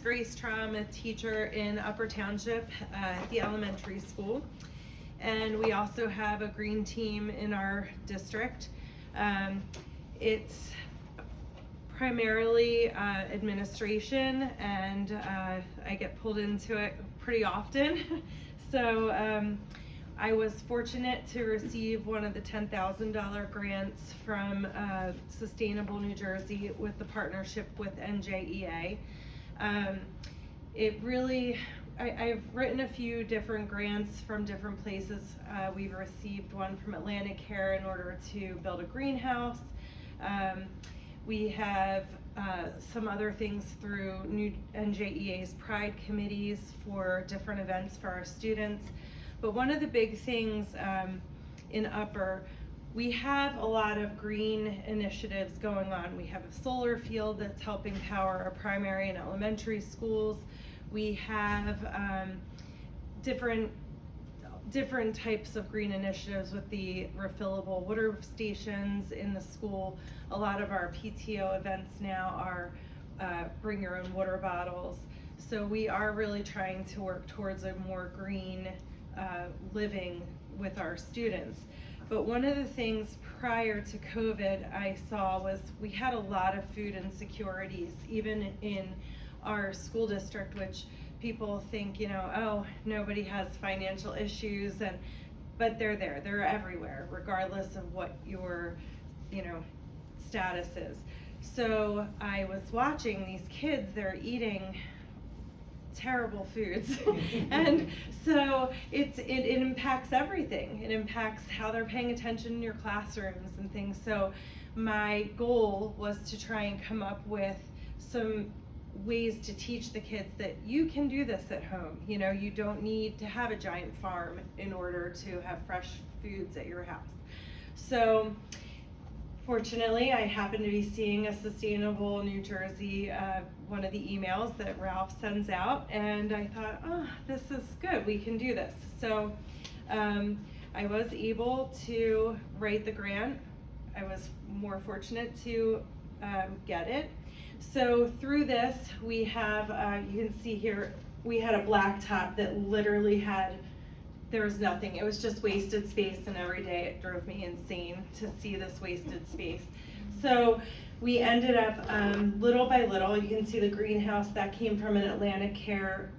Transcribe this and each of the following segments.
Grace Traa. I'm a teacher in Upper Township at the elementary school. And we also have a green team in our district. It's primarily administration, and I get pulled into it pretty often. So I was fortunate to receive one of the $10,000 grants from Sustainable New Jersey with the partnership with NJEA. It really, I've written a few different grants from different places. We've received one from Atlantic Care in order to build a greenhouse. We have some other things through NJEA's Pride committees for different events for our students. But one of the big things in Upper, we have a lot of green initiatives going on. We have a solar field that's helping power our primary and elementary schools. We have different types of green initiatives with the refillable water stations in the school. A lot of our PTO events now are bring your own water bottles. So we are really trying to work towards a more green living with our students. But one of the things prior to COVID I saw was we had a lot of food insecurities, even in our school district, which people think, you know, oh, nobody has financial issues, but they're there, they're everywhere, regardless of what your, status is. So I was watching these kids, they're eating terrible foods. And so it impacts everything. It impacts how they're paying attention in your classrooms and things. So my goal was to try and come up with some ways to teach the kids that you can do this at home. You don't need to have a giant farm in order to have fresh foods at your house. So fortunately, I happened to be seeing a Sustainable New Jersey, one of the emails that Ralph sends out, and I thought, oh, this is good, we can do this. So I was able to write the grant. I was more fortunate to get it. So through this, we have, you can see here, we had a blacktop that literally there was nothing. It was just wasted space, and every day it drove me insane to see this wasted space. So we ended up, little by little, you can see the greenhouse that came from an Atlantic Care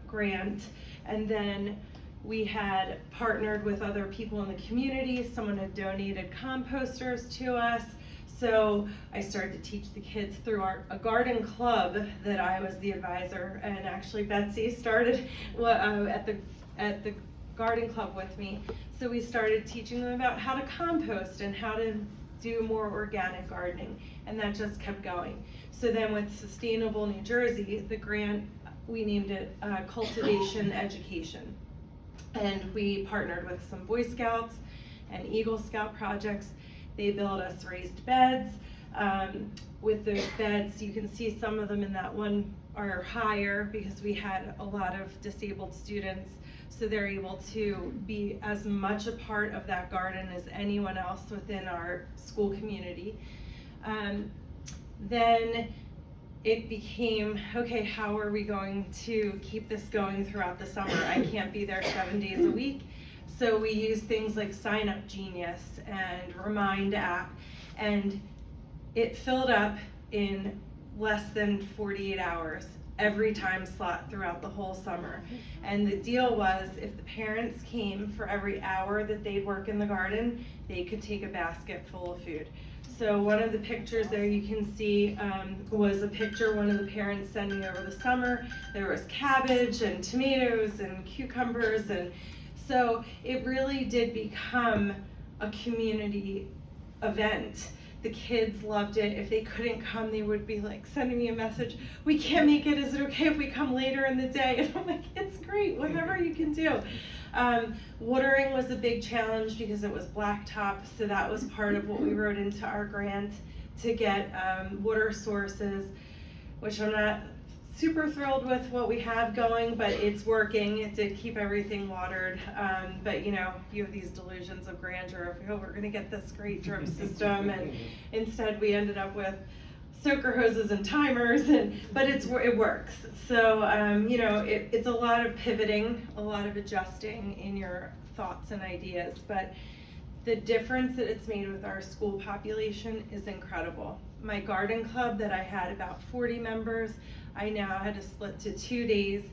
grant, and then we had partnered with other people in the community. Someone had donated composters to us. So I started to teach the kids through a garden club that I was the advisor, and actually Betsy started at the garden club with me. So we started teaching them about how to compost and how to do more organic gardening, and that just kept going. So then with Sustainable New Jersey, the grant, we named it Cultivation Education. And we partnered with some Boy Scouts and Eagle Scout projects. They built us raised beds. With those beds, you can see some of them in that one are higher because we had a lot of disabled students, so they're able to be as much a part of that garden as anyone else within our school community. Then it became, okay, how are we going to keep this going throughout the summer? I can't be there 7 days a week. So we use things like Sign Up Genius and Remind app, and it filled up in less than 48 hours every time slot throughout the whole summer. And the deal was, if the parents came for every hour that they'd work in the garden, they could take a basket full of food. So one of the pictures there you can see was a picture one of the parents sent me over the summer. There was cabbage and tomatoes and cucumbers, and so it really did become a community event. The kids loved it. If they couldn't come, they would be like sending me a message, we can't make it, is it okay if we come later in the day? And I'm like, it's great, whatever you can do. Watering was a big challenge because it was blacktop, so that was part of what we wrote into our grant to get water sources, which I'm not super thrilled with what we have going, but it's working. It did keep everything watered, but you have these delusions of grandeur of, oh, we're gonna get this great drip system, and instead we ended up with soaker hoses and timers, but it works. So you know, it's a lot of pivoting, a lot of adjusting in your thoughts and ideas, but the difference that it's made with our school population is incredible. My garden club that I had about 40 members, I now had to split to 2 days,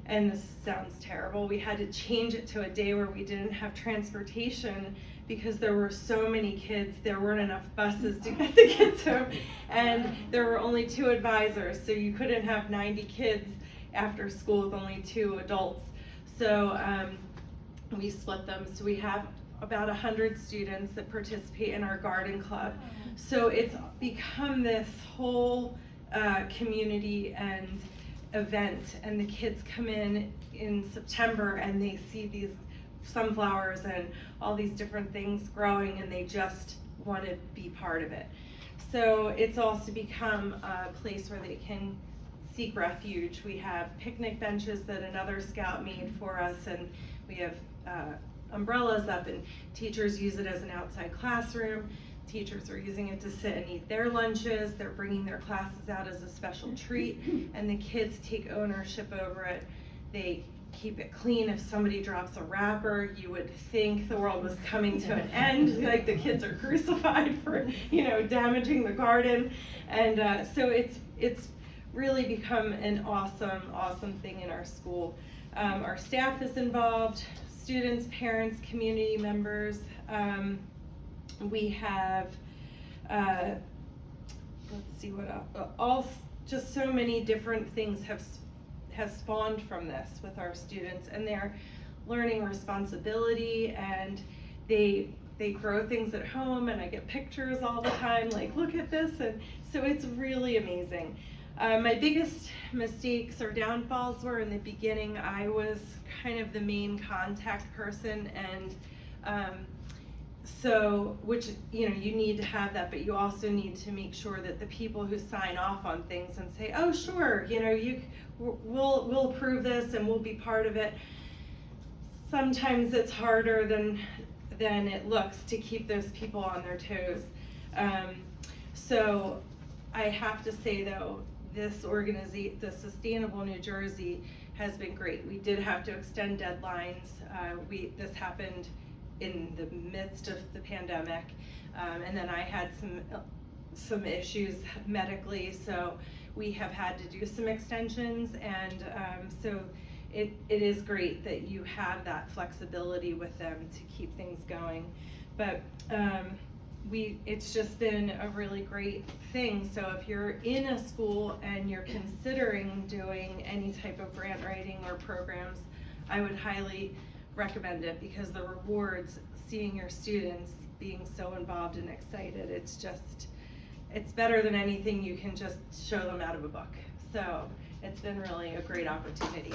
and this sounds terrible. We had to change it to a day where we didn't have transportation because there were so many kids, there weren't enough buses to get the kids home, and there were only 2 advisors, so you couldn't have 90 kids after school with only 2 adults. So we split them, so we have about 100 students that participate in our garden club. So it's become this whole community and event, and the kids come in September and they see these sunflowers and all these different things growing, and they just want to be part of it. So it's also become a place where they can seek refuge. We have picnic benches that another scout made for us, and we have umbrellas up, and teachers use it as an outside classroom. Teachers are using it to sit and eat their lunches. They're bringing their classes out as a special treat, and the kids take ownership over it. They keep it clean. If somebody drops a wrapper, you would think the world was coming to an end, like the kids are crucified for, you know, damaging the garden. And so it's really become an awesome thing in our school. Our staff is involved, students, parents, community members. We have, let's see what else, just so many different things have spawned from this with our students, and they're learning responsibility, and they grow things at home, and I get pictures all the time, like, look at this, and so it's really amazing. My biggest mistakes or downfalls were in the beginning. I was kind of the main contact person, and so, which, you know, you need to have that, but you also need to make sure that the people who sign off on things and say, oh sure, you know, we'll approve this and we'll be part of it. Sometimes it's harder than it looks to keep those people on their toes. So I have to say though, this organization, the Sustainable New Jersey, has been great. We did have to extend deadlines. This happened in the midst of the pandemic, and then I had some issues medically, so we have had to do some extensions, and so it is great that you have that flexibility with them to keep things going. But it's just been a really great thing. So if you're in a school and you're considering doing any type of grant writing or programs, I would highly recommend it, because the rewards, seeing your students being so involved and excited, it's better than anything you can just show them out of a book. So it's been really a great opportunity.